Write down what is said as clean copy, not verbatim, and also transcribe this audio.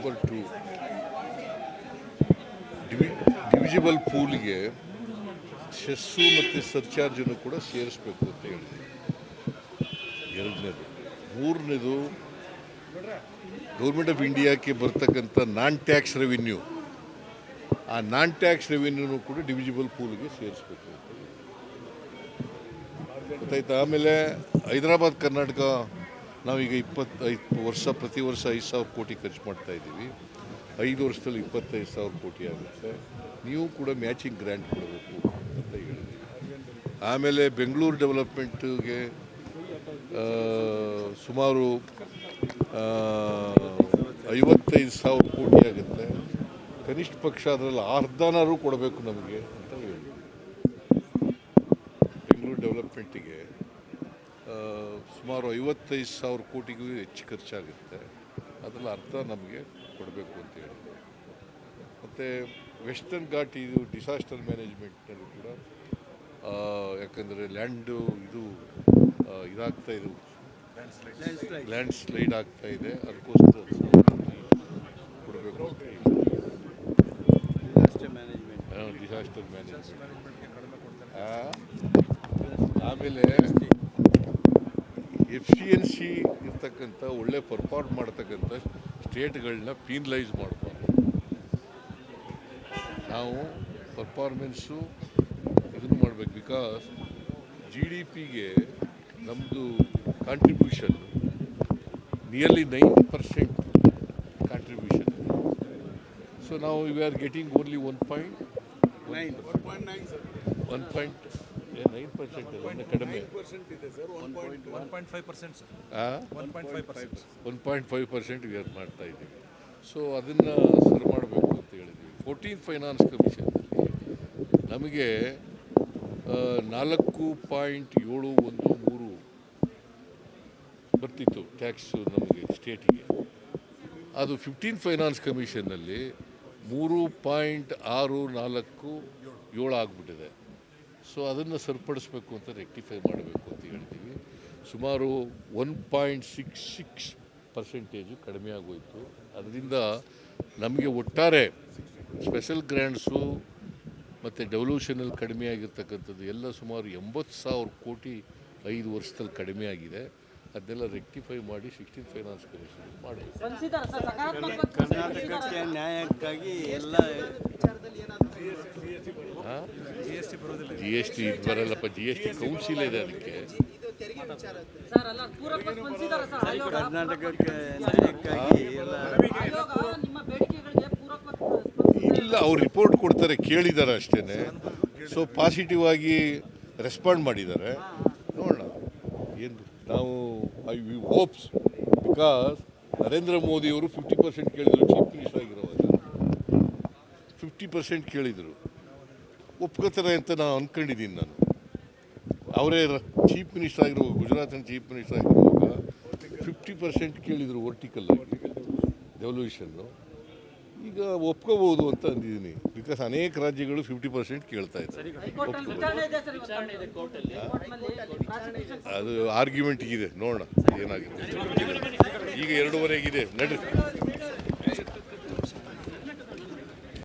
Number 2 divisible ಪೂಲ್ಗೆ cess ಮತ್ತು ಸರ್ಚಾರ್ಜನ್ನು ಕೂಡ ಸೇರಿಸಬೇಕು ಅಂತ ಹೇಳಿದೆ. ಎರಡನೇದು. ಮೂರನೇದು, ಗೌರ್ಮೆಂಟ್ ಆಫ್ ಇಂಡಿಯಾಕ್ಕೆ ಬರ್ತಕ್ಕಂಥ ನಾನ್ ಟ್ಯಾಕ್ಸ್ ರೆವಿನ್ಯೂ, ಆ ನಾನ್ ಟ್ಯಾಕ್ಸ್ ರೆವಿನ್ಯೂನು ಕೂಡ ಡಿವಿಜಿಬಲ್ ಪೂಲ್ಗೆ ಸೇರಿಸಬೇಕು ಅಂತ ಗೊತ್ತಾಯ್ತು. ಆಮೇಲೆ ಹೈದರಾಬಾದ್ ಕರ್ನಾಟಕ ನಾವೀಗ 25 ವರ್ಷ ಪ್ರತಿ ವರ್ಷ 5,000 ಕೋಟಿ ಖರ್ಚು ಮಾಡ್ತಾ ಇದ್ದೀವಿ. 5 ವರ್ಷದಲ್ಲಿ 25,000 ಕೋಟಿ ಆಗುತ್ತೆ. ನೀವು ಕೂಡ ಮ್ಯಾಚಿಂಗ್ ಗ್ರ್ಯಾಂಟ್ ಕೊಡಬೇಕು ಅಂತ ಹೇಳಿದ್ವಿ. ಆಮೇಲೆ ಬೆಂಗಳೂರು ಡೆವಲಪ್ಮೆಂಟ್ಗೆ ಸುಮಾರು 55,000 ಕೋಟಿ ಆಗುತ್ತೆ. ಕನಿಷ್ಠ ಪಕ್ಷ ಅದರಲ್ಲಿ ಅರ್ಧನಾರು ಕೊಡಬೇಕು ನಮಗೆ ಅಂತ ಹೇಳಿದ್ವಿ. ಬೆಂಗಳೂರು ಡೆವಲಪ್ಮೆಂಟಿಗೆ ಸುಮಾರು 55,000 ಕೋಟಿಗೂ ಹೆಚ್ಚು ಖರ್ಚಾಗುತ್ತೆ. ಅದರಲ್ಲಿ ಅರ್ಧ ನಮಗೆ ಕೊಡಬೇಕು ಅಂತ ಹೇಳಿದ್ವಿ. ಮತ್ತು ವೆಸ್ಟರ್ನ್ ಘಾಟ್ ಇದು ಡಿಸಾಸ್ಟರ್ ಮ್ಯಾನೇಜ್ಮೆಂಟ್ನಲ್ಲಿ ಕೂಡ ಯಾಕಂದರೆ ಲ್ಯಾಂಡು ಇದಾಗ್ತಾ ಇದು ಲ್ಯಾಂಡ್ ಸ್ಲೈಡ್ ಆಗ್ತಾ ಇದೆ, ಅದಕ್ಕೋಸ್ಕರ ಕೊಡಬೇಕು ಅಂತ ಡಿಸಾಸ್ಟರ್ ಮ್ಯಾನೇಜ್ಮೆಂಟ್. ಆಮೇಲೆ ಎಫಿಷಿಯನ್ಸಿ ಇರ್ತಕ್ಕಂಥ ಒಳ್ಳೆ ಪರ್ಫಾರ್ಮ್ ಮಾಡ್ತಕ್ಕಂಥ ಸ್ಟೇಟ್ಗಳನ್ನ ಪೀನಲೈಸ್ ಮಾಡಬಾರ್ದು. ನಾವು ಪರ್ಫಾರ್ಮೆನ್ಸು ಇದನ್ನು ಮಾಡಬೇಕು. ಬಿಕಾಸ್ GDPಗೆ ನಮ್ಮದು ಕಾಂಟ್ರಿಬ್ಯೂಷನ್ ನಿಯರ್ಲಿ 9% ಕಾಂಟ್ರಿಬ್ಯೂಷನ್. ಸೊ ನಾವು ವಿ ಆರ್ ಗೆಟಿಂಗ್ ಓನ್ಲಿ 1.9% ಕಡಿಮೆ. 1.5% ವಿ ಆರ್ ಮಾಡ್ತಾ ಇದ್ದೀವಿ. ಸೊ ಅದನ್ನು ಸರಿ ಮಾಡಬೇಕು ಅಂತ ಹೇಳಿದ್ವಿ. 14th ಫೈನಾನ್ಸ್ ಕಮಿಷನ್ನಲ್ಲಿ ನಮಗೆ 4.713 ಬರ್ತಿತ್ತು ಟ್ಯಾಕ್ಸು ನಮಗೆ ಸ್ಟೇಟಿಗೆ. ಅದು 15th ಫೈನಾನ್ಸ್ ಕಮಿಷನ್ನಲ್ಲಿ 3.6477 ಆಗಿಬಿಟ್ಟಿದೆ. ಸೊ ಅದನ್ನು ಸರಿಪಡಿಸ್ಬೇಕು ಅಂತ ರೆಕ್ಟಿಫೈ ಮಾಡಬೇಕು ಅಂತ ಹೇಳ್ತೀವಿ. ಸುಮಾರು 1.66% ಕಡಿಮೆ ಆಗೋಯಿತು. ಅದರಿಂದ ನಮಗೆ ಒಟ್ಟಾರೆ ಸ್ಪೆಷಲ್ ಗ್ರ್ಯಾಂಟ್ಸು ಮತ್ತು ಡೆವಲ್ಯೂಷನಲ್ಲಿ ಕಡಿಮೆ ಆಗಿರ್ತಕ್ಕಂಥದ್ದು ಎಲ್ಲ ಸುಮಾರು 80,000 ಕೋಟಿ 5 ವರ್ಷದಲ್ಲಿ ಕಡಿಮೆ ಆಗಿದೆ. ಅದನ್ನೆಲ್ಲ ರೆಕ್ಟಿಫೈ ಮಾಡಿ 16th ಫೈನಾನ್ಸ್ ಕಮಿಷನ್ ಮಾಡಬೇಕು. ಕರ್ನಾಟಕಕ್ಕೆ ನ್ಯಾಯಕ್ಕಾಗಿ ಎಲ್ಲ GST ಬರಲ್ಲಪ್ಪ. GST ಕೌನ್ಸಿಲ್ ಇದೆ ಅದಕ್ಕೆ. ಕರ್ನಾಟಕಕ್ಕೆ ನ್ಯಾಯಕ್ಕಾಗಿ ಇಲ್ಲ, ಅವ್ರು ರಿಪೋರ್ಟ್ ಕೊಡ್ತಾರೆ, ಕೇಳಿದ್ದಾರೆ ಅಷ್ಟೇ. ಸೊ ಪಾಸಿಟಿವ್ ಆಗಿ ರೆಸ್ಪಾಂಡ್ ಮಾಡಿದ್ದಾರೆ. ನೋಡೋಣ ಏನು. ನಾವು ವಿ ಹೋಪ್ಸ್, ಬಿಕಾಸ್ ನರೇಂದ್ರ ಮೋದಿಯವರು 50% ಕೇಳಿದರು. ಚೀಫ್ ಮಿನಿಸ್ಟರ್ ಆಗಿರೋವಾಗ 50% ಕೇಳಿದರು. ಒಪ್ಕೋತಾರೆ ಅಂತ ನಾನು ಅಂದ್ಕೊಂಡಿದ್ದೀನಿ. ನಾನು ಅವರೇ ಚೀಫ್ ಮಿನಿಸ್ಟರ್ ಆಗಿರೋ ಗುಜರಾತಿನ ಚೀಫ್ ಮಿನಿಸ್ಟರ್ ಆಗಿರುವಾಗ 50% ಕೇಳಿದರು ವರ್ಟಿಕಲ್ ಆಗಿ ಡೆವಲ್ಯೂಷನ್ನು. ಈಗ ಒಪ್ಕೋಬೋದು ಅಂತ ಅಂದಿದ್ದೀನಿ. ಬಿಕಾಸ್ ಅನೇಕ ರಾಜ್ಯಗಳು 50% ಕೇಳ್ತಾ ಇದ್ದಾರೆ. ಅದು ಆರ್ಗ್ಯುಮೆಂಟ್ ಇದೆ, ನೋಡೋಣ ಏನಾಗುತ್ತೆ. ಈಗ 2:15 ನಡ್ರಿ.